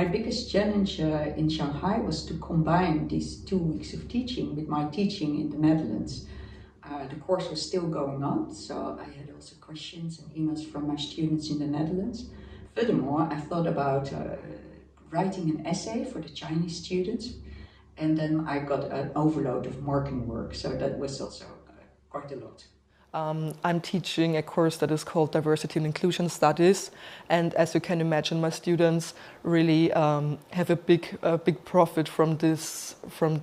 My biggest challenge in Shanghai was to combine these 2 weeks of teaching with my teaching in the Netherlands. The course was still going on, so I had also questions and emails from my students in the Netherlands. Furthermore, I thought about writing an essay for the Chinese students, and then I got an overload of marking work, so that was also quite a lot. I'm teaching a course that is called Diversity and Inclusion Studies, and as you can imagine, my students really have a big profit from this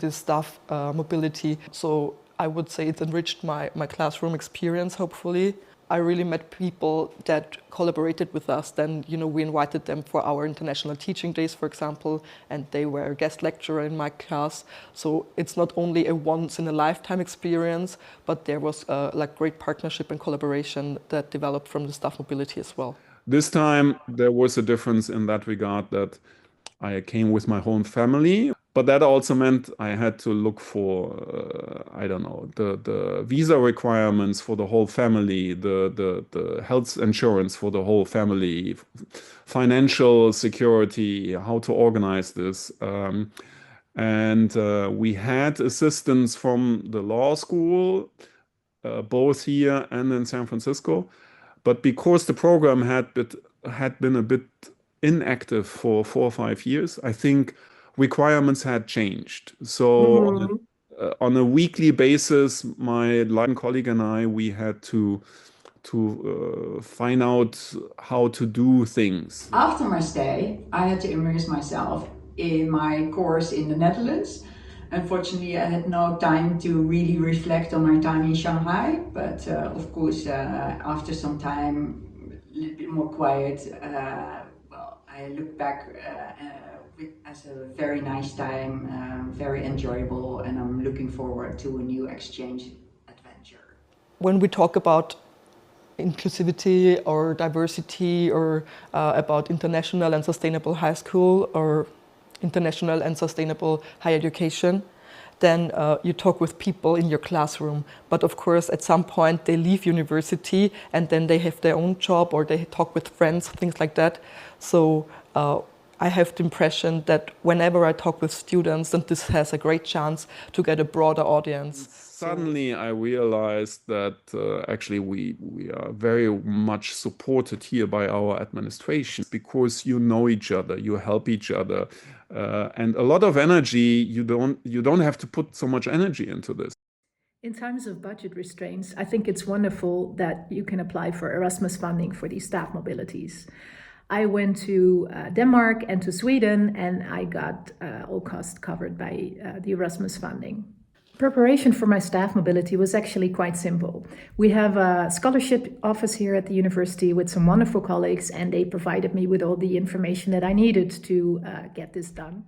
staff mobility. So I would say it enriched my classroom experience, hopefully. I really met people that collaborated with us. Then, we invited them for our international teaching days, for example, and they were a guest lecturer in my class. So it's not only a once-in-a-lifetime experience, but there was great partnership and collaboration that developed from the staff mobility as well. This time there was a difference in that regard that I came with my whole family, but that also meant I had to look for, the visa requirements for the whole family, the health insurance for the whole family, financial security, how to organize this. And we had assistance from the law school, both here and in San Francisco. But because the program had been a bit inactive for 4 or 5 years, I think requirements had changed. So on a weekly basis, my Latin colleague and I, we had to find out how to do things. After my stay, I had to immerse myself in my course in the Netherlands. Unfortunately, I had no time to really reflect on my time in Shanghai, but of course, after some time, a little bit more quiet, I look back as a very nice time, very enjoyable, and I'm looking forward to a new exchange adventure. When we talk about inclusivity or diversity or about international and sustainable high school or international and sustainable higher education, then you talk with people in your classroom. But of course, at some point they leave university and then they have their own job or they talk with friends, things like that. So I have the impression that whenever I talk with students, then this has a great chance to get a broader audience. Suddenly I realized that actually we are very much supported here by our administration because you know each other, you help each other, and a lot of energy, you don't have to put so much energy into this. In times of budget restraints, I think it's wonderful that you can apply for Erasmus funding for these staff mobilities. I went to Denmark and to Sweden, and I got all costs covered by the Erasmus funding. Preparation for my staff mobility was actually quite simple. We have a scholarship office here at the university with some wonderful colleagues, and they provided me with all the information that I needed to get this done.